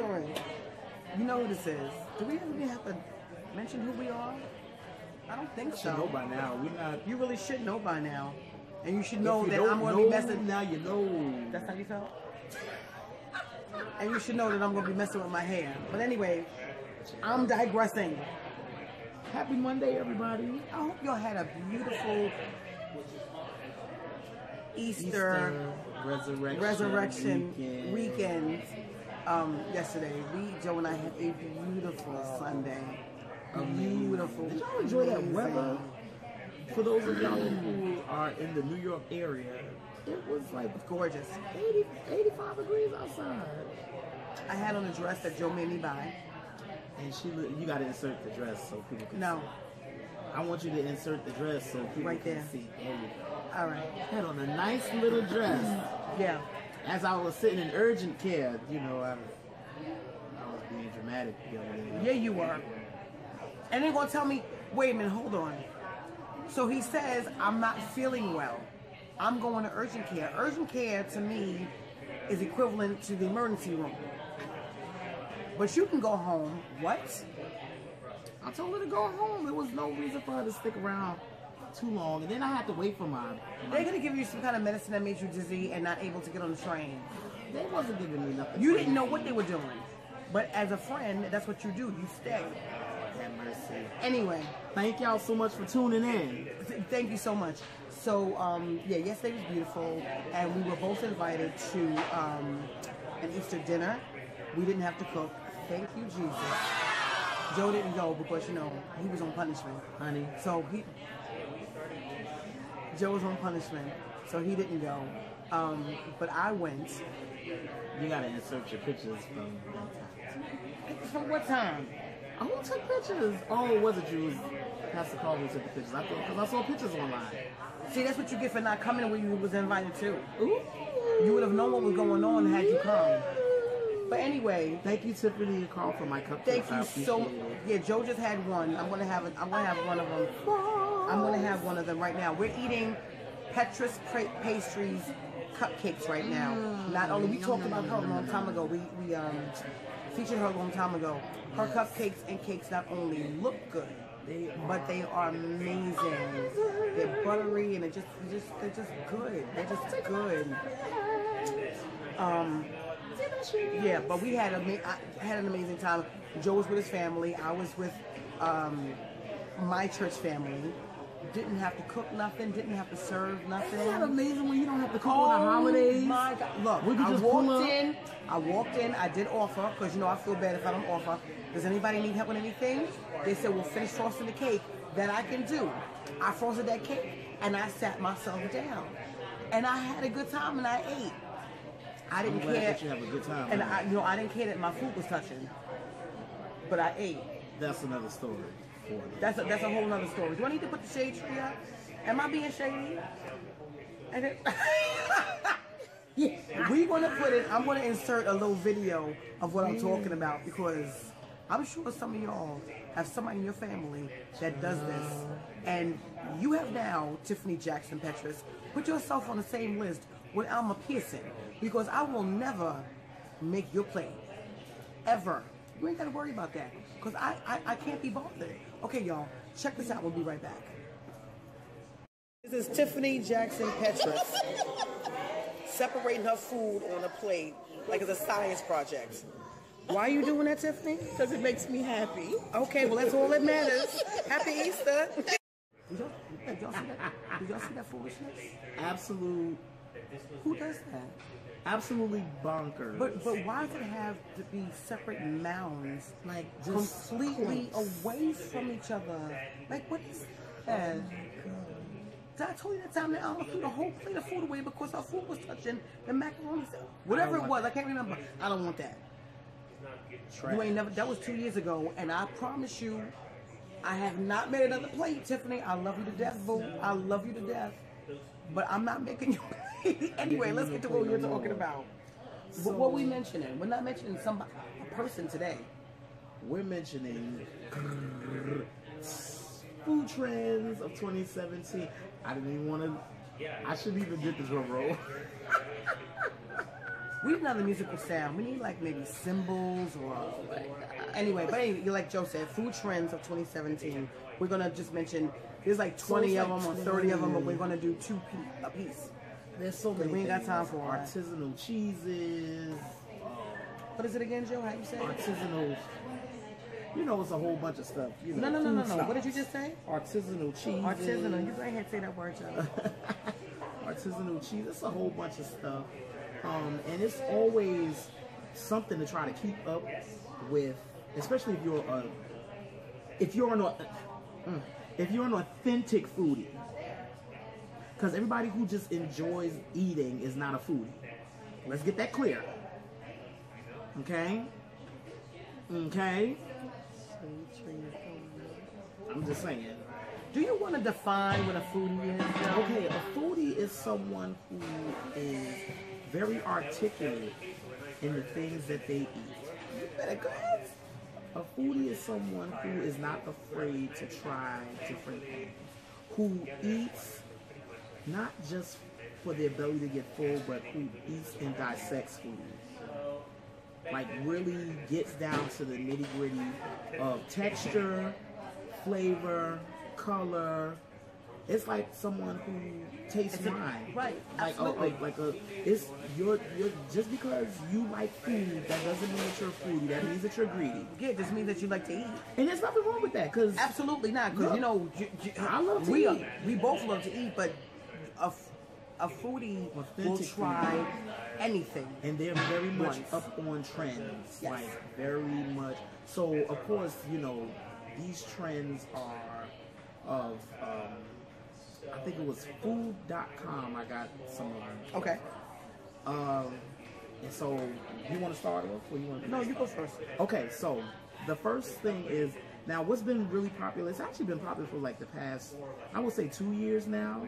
doing? You know who this is. Do we even have to mention who we are? I don't think so. You know by now. We're not. You really should know by now. And you should know that I'm going to be messing. Now you know. That's how you felt? And you should know that I'm going to be messing with my hair. But anyway, I'm digressing. Happy Monday, everybody. I hope y'all had a beautiful Easter resurrection weekend. Yesterday. Joe and I had a beautiful Sunday. Beautiful. Did y'all enjoy that weather? For those of y'all who are in the New York area, it was like gorgeous. 85 degrees outside. I had on a dress that Joe made me buy. And you got to insert the dress so people can see. I want you to insert the dress so people can see. There you go. All right. I had on a nice little dress. Yeah. As I was sitting in urgent care, you know, I was being dramatic the other day. Yeah, you were. And they're going to tell me, wait a minute, hold on. So he says, I'm not feeling well. I'm going to urgent care. Urgent care, to me, is equivalent to the emergency room. But you can go home. What? I told her to go home. There was no reason for her to stick around too long. And then I had to wait for my... They're going to give you some kind of medicine that made you dizzy and not able to get on the train. They wasn't giving me nothing. You didn't know what they were doing. But as a friend, that's what you do. You stay. Have mercy. Anyway. Thank y'all so much for tuning in. Thank you so much. So, yeah, yesterday was beautiful. And we were both invited to an Easter dinner. We didn't have to cook. Thank you, Jesus. Joe didn't go because, you know, he was on punishment. Honey. So Joe was on punishment. So he didn't go. But I went. You got to insert your pictures from that time. From what time? Who took pictures? Oh, was it you? Pastor Carl who took the pictures. I thought, because I saw pictures online. See, that's what you get for not coming where you was invited to. Ooh. You would have known what was going on had you come. But anyway, thank you, Tiffany and Carl, for my cupcakes. Thank you so much. Yeah, Joe just had one. I'm gonna have one of them. I'm gonna have one of them right now. We're eating Petrus Pastries cupcakes right now. Not only we talked about her a long time ago. We featured her a long time ago. Her cupcakes and cakes not only look good, but they are amazing. They're buttery and they're just good. They're just good. Yeah, but I had an amazing time. Joe was with his family. I was with my church family. Didn't have to cook nothing. Didn't have to serve nothing. Isn't that amazing when you don't have to cook on the holidays? My God. Look, I walked in. I did offer, because, you know, I feel bad if I don't offer. Does anybody need help with anything? They said, well, finish frosting the cake. That I can do. I frosted that cake, and I sat myself down. And I had a good time, and I ate. I didn't care that you have a good time. And I didn't care that my food was touching, but I ate. That's another story. That's a whole nother story. Do I need to put the shade tree up? Am I being shady? We're gonna put it. I'm gonna insert a little video of what I'm talking about, because I'm sure some of y'all have somebody in your family that does this, and you have now, Tiffany Jackson Petrus, put yourself on the same list with Alma Pearson, because I will never make your plate. Ever. You ain't got to worry about that, because I can't be bothered. Okay, y'all, check this out. We'll be right back. This is Tiffany Jackson Petrus separating her food on a plate like it's a science project. Why are you doing that, Tiffany? Because it makes me happy. Okay, well, that's all that matters. Happy Easter. Did y'all see that? Did y'all see that foolishness? Absolute. Who does that? Absolutely bonkers. But why does it have to be separate mounds, like just completely away from each other? Like, what is that? Did I told you that time that Alma threw the whole plate of food away because her food was touching the macaroni? Whatever it was, I can't remember. I don't want that. Trash. You ain't never. That was 2 years ago, and I promise you, I have not made another plate, Tiffany. I love you to death, boo. I love you to death. But I'm not making you. Anyway, let's get to what we're talking about. So, what we mentioning? We're not mentioning a person today. We're mentioning food trends of 2017. I didn't even want to. I shouldn't even did the drum roll. We need another musical sound. We need like maybe cymbals or anyway. But anyway, like Joe said, food trends of 2017. We're gonna just mention there's like 20 of them or 30 of them, but we're gonna do two a piece. There's so many. We ain't got time for artisanal cheeses. What is it again, Joe? How you say? Artisanal. You know, it's a whole bunch of stuff. You know, no. What did you just say? Artisanal cheese. Artisanal. You go ahead and say that word, Joe. Artisanal cheese. It's a whole bunch of stuff, and it's always something to try to keep up with, especially if you're an authentic foodie. Because everybody who just enjoys eating is not a foodie. Let's get that clear. Okay? Okay? I'm just saying. Do you want to define what a foodie is? Okay, a foodie is someone who is very articulate in the things that they eat. You better go ahead. A foodie is someone who is not afraid to try different things. Who eats not just for the ability to get full, but who eats and dissects food. Like really gets down to the nitty-gritty of texture, flavor, color. It's like someone who tastes wine. Right. Like it's you're just because you like food, that doesn't mean that you're a foodie. That means that you're greedy. Yeah, it just means that you like to eat. And there's nothing wrong with that, because absolutely not. Because I love to eat. We both love to eat, but a foodie will try anything. And they're very much up on trends. Yes. Like very much. So of course, these trends are of I think it was food.com. I got some of them. Okay. And so you want to start off, or you want to? No, you go first. Okay, so the first thing is, now what's been really popular, it's actually been popular for like the past, I would say 2 years now,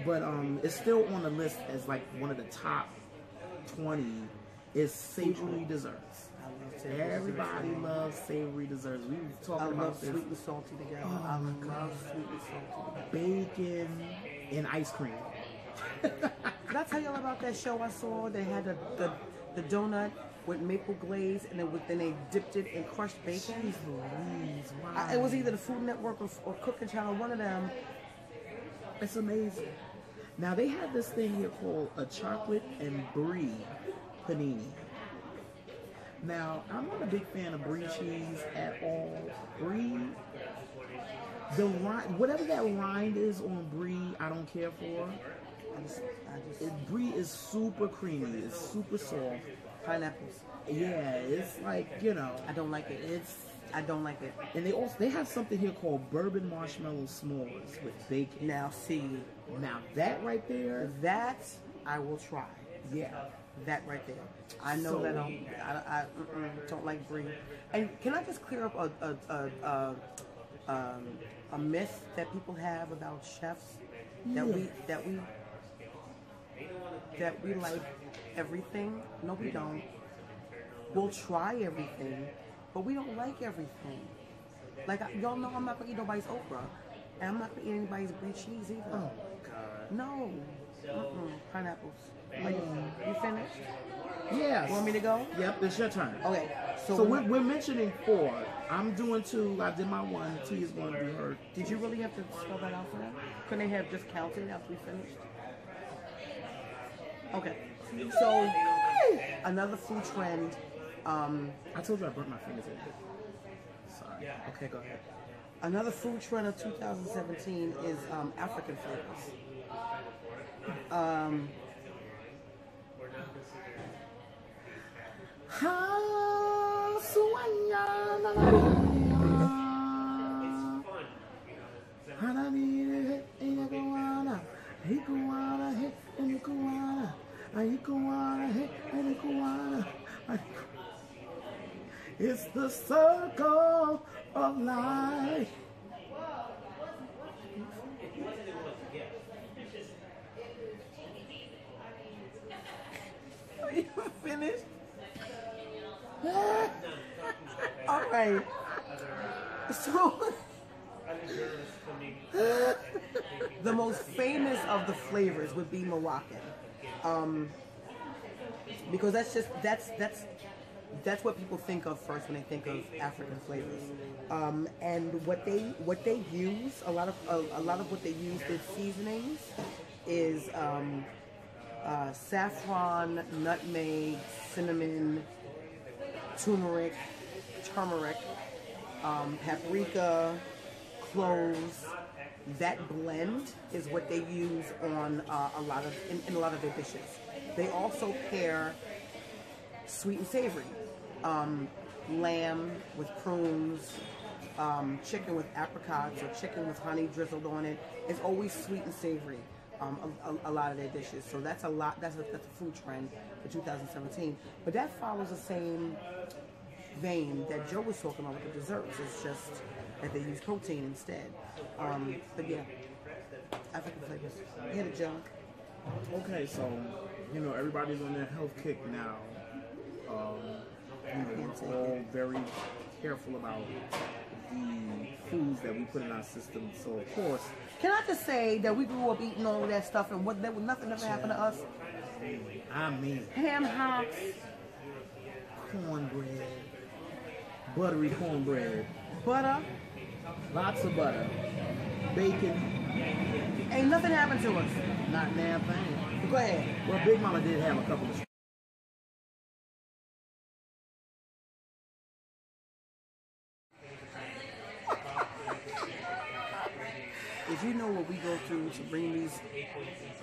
but it's still on the list as like one of the top 20, is savory desserts. Everybody loves savory desserts. We were talking about this. Sweet and salty together. Oh I my God. love sweet and salty together. Bacon and ice cream. Did I tell y'all about that show I saw? They had the donut with maple glaze, and then they dipped it in crushed bacon. Jeez Louise, wow. It was either the Food Network or Cooking Channel, one of them. It's amazing. Now they have this thing here called a chocolate and brie panini. Now, I'm not a big fan of brie cheese at all. Brie, the rind, whatever that rind is on brie, I don't care for. Brie is super creamy. It's super soft. Pineapples. Yeah, it's like, I don't like it. I don't like it. And they have something here called bourbon marshmallow s'mores with bacon. Now that right there, that I will try. Yeah. That right there. I know that I don't like brie. And can I just clear up a myth that people have about chefs that we like everything? No, we don't. We'll try everything, but we don't like everything. Like y'all know, I'm not gonna eat nobody's okra, and I'm not gonna eat anybody's brie cheese either. Oh God. No. Pineapples. Are you finished? Yes. Want me to go? Yep, it's your turn. Okay. So we're mentioning 4. I'm doing 2. I did my 1. T is going to be heard. Did you really have to spell that out for them? Couldn't they have just counted after we finished? Okay. So another food trend. I told you I burnt my fingers in it. Sorry. Okay, go ahead. Another food trend of 2017 is African flavors. It's the circle of life. Are you finished? All right. So, the most famous of the flavors would be Moroccan. because that's what people think of first when they think of African flavors. And what they use, a lot of what they use in seasonings is saffron, nutmeg, cinnamon, turmeric, paprika, cloves. That blend is what they use on in a lot of their dishes. They also pair sweet and savory, lamb with prunes, chicken with apricots, or chicken with honey drizzled on it. It's always sweet and savory. A lot of their dishes. So that's a lot. That's a food trend for 2017. But that follows the same vein that Joe was talking about with the desserts. It's just that they use protein instead. But yeah, African flavors. Hit it, Joe. Okay, so everybody's on their health kick now. We're all very careful about the foods that we put in our system. So of course, can I just say that we grew up eating all of that stuff, and nothing ever happened to us. I mean, ham hocks, cornbread, buttery cornbread, butter, lots of butter, bacon. Ain't nothing happened to us. Not a damn thing. Go ahead. Well, Big Mama did have a couple of. If you know what we go through to bring these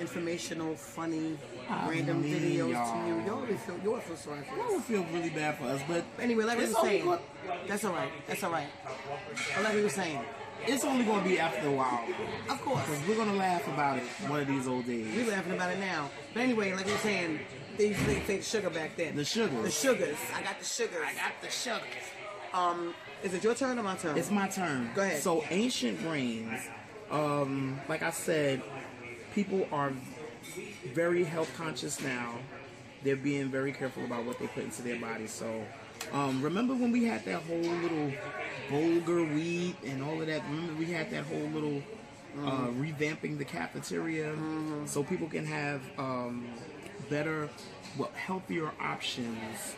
informational, funny, random videos to you, you would feel sorry for us. I would feel really bad for us, but anyway, like we were saying, that's all right. That's all right. But like we were saying, it's only going to be after a while. Of course. Because we're going to laugh about it one of these old days. We're laughing about it now. But anyway, like we were saying, they used to take sugar back then. The sugars. The sugars. I got the sugars. Is it your turn or my turn? It's my turn. Go ahead. So ancient grains, like I said, people are very health conscious now. They're being very careful about what they put into their bodies. So remember when we had that whole little bulgur wheat and all of that? Remember we had that whole little revamping the cafeteria so people can have better, healthier options,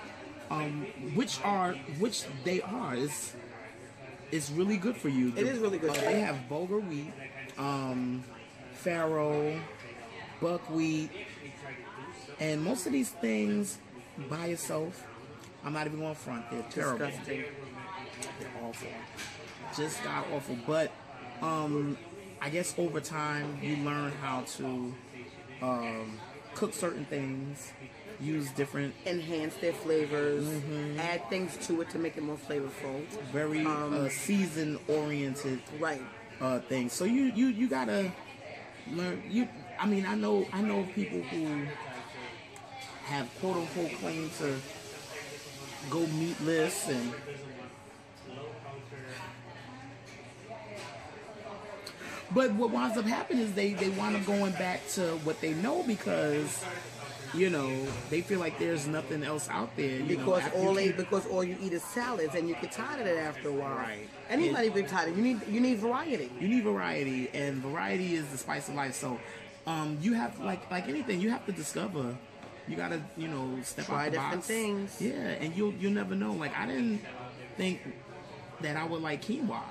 which they are. It's really good for you. It is really good. They have bulgur wheat, farro, buckwheat, and most of these things by itself, I'm not even going front, they're terrible. Disgusting. They're awful. Just got awful. But I guess over time you learn how to cook certain things, use different, enhance their flavors, add things to it to make it more flavorful. Very season oriented right things. So you gotta learn. I know people who have quote unquote claim to go meatless and but what winds up happening is they wind up going back to what they know because they feel like there's nothing else out there. Because all you eat is salads, and you get tired of it after a while. Right. Anybody get tired. You need variety. You need variety, and variety is the spice of life. So, you have like anything, you have to discover. You gotta step Try out the different box. things. Yeah, and you'll never know. Like I didn't think that I would like quinoa.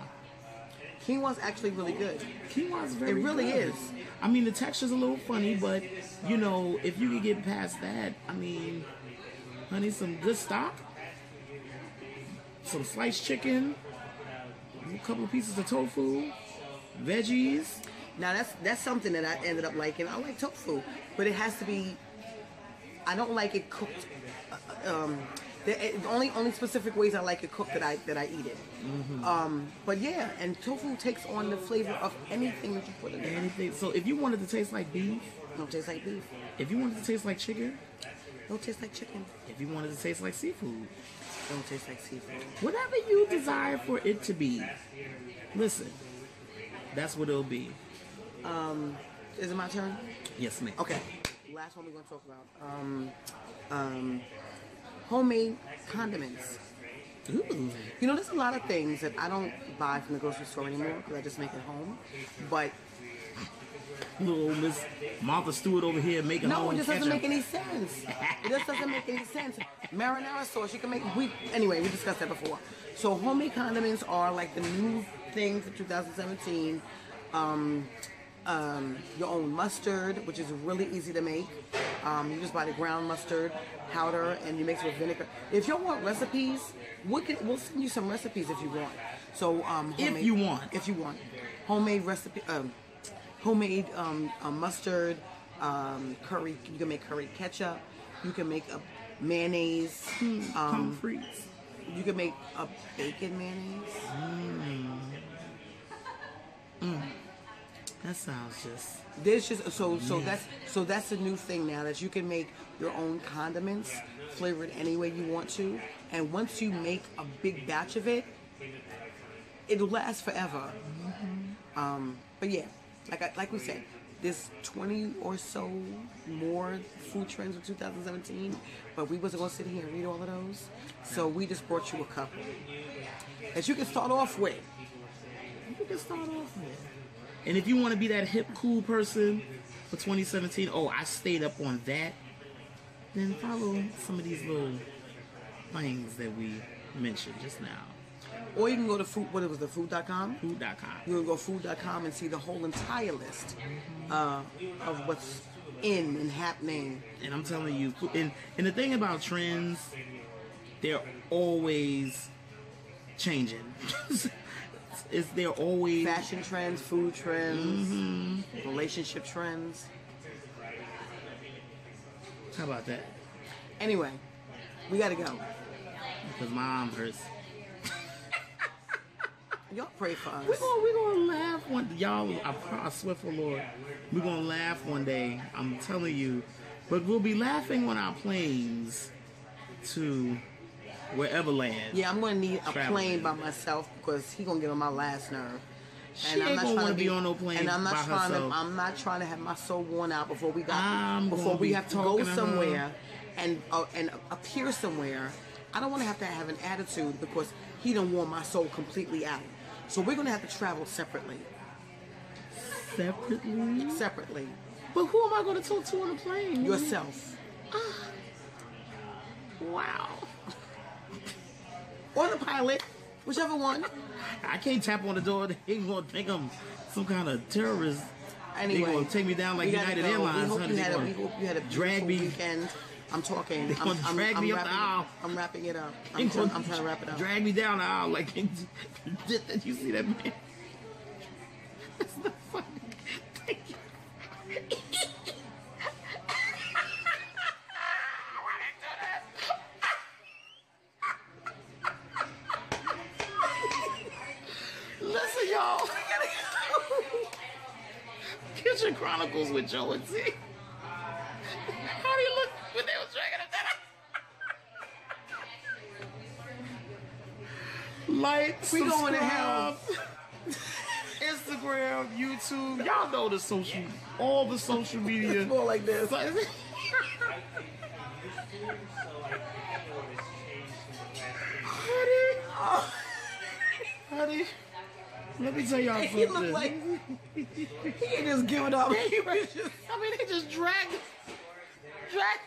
Quinoa's actually really good. Quinoa's very good. It really is. I mean, the texture's a little funny, but, if you can get past that, honey, some good stock, some sliced chicken, a couple of pieces of tofu, veggies. Now, that's something that I ended up liking. I like tofu, but it has to be, I don't like it cooked. The only specific ways I like it cooked that I eat it. But yeah, and tofu takes on the flavor of anything that you put in it. Anything. So if you wanted to taste like beef, don't taste like beef. If you wanted to taste like chicken, don't taste like chicken. If you wanted to taste like seafood, don't taste like seafood. Whatever you desire for it to be, listen, that's what it'll be. Is it my turn? Yes, ma'am. Okay. Last one we're gonna talk about. Homemade condiments. Ooh. There's a lot of things that I don't buy from the grocery store anymore because I just make it home. But Little Miss Martha Stewart over here making her No, own it just ketchup. doesn't make any sense. It just doesn't make any sense. Marinara sauce, you can make. Anyway, we discussed that before. So homemade condiments are like the new thing for 2017. Your own mustard, which is really easy to make. You just buy the ground mustard powder and you mix it with vinegar. If you want recipes, we'll send you some recipes if you want. So If you want homemade recipe, homemade mustard, curry. You can make curry ketchup. You can make a mayonnaise. pommes frites. You can make a bacon mayonnaise. That sounds just. There's just that's a new thing now that you can make your own condiments, flavor it any way you want to, and once you make a big batch of it, it'll last forever. But yeah, like we said, there's 20 or so more food trends in 2017, but we wasn't gonna sit here and read all of those, so we just brought you a couple that you can start off with. And if you want to be that hip, cool person for 2017, I stayed up on that, then follow some of these little things that we mentioned just now. Or you can go to food.com. Food.com. You can go food.com and see the whole entire list of what's in and happening. And I'm telling you, and the thing about trends, they're always changing. They're always Fashion trends, food trends, relationship trends. How about that? Anyway, we gotta go. Because my arm hurts. Y'all pray for us. We're gonna laugh one y'all. I swear for Lord, we're gonna laugh one day. I'm telling you, but we'll be laughing on our planes to wherever land. Yeah, I'm gonna need a Traveling. plane by myself because he gonna get on my last nerve. She ain't gonna want to be on no plane and I'm not by trying herself. I'm not trying to have my soul worn out before we I'm gonna we be have to go talking to her. somewhere and appear somewhere. I don't want to have an attitude because he done wore my soul completely out. So we're gonna have to travel separately. Separately. But who am I gonna talk to on the plane? Yourself. Wow. Or the pilot, whichever one. I can't tap on the door. They gonna think I'm some kind of terrorist. Anyway, They gonna take me down like we gotta United go. Airlines. We hope honey. you They had gonna we hope you had a drag beautiful me. weekend. I'm talking. They gonna drag me up the aisle. I'm wrapping it up. They I'm gonna trying to wrap it up. Drag me down the aisle like did you see that man? That's not funny. Thank you. Listen, y'all. Kitchen Chronicles with Joe and Z. How do you look when they was dragging it down? Like, We going to hell. Instagram, YouTube, y'all know all the social media. It's more like this. Honey, let me tell y'all He something. looked like he ain't just giving up. He was just, they just dragged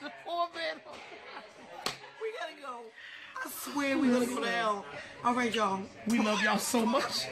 the poor man. we gotta go. I swear we gonna go to hell. All right, y'all. We love y'all so much.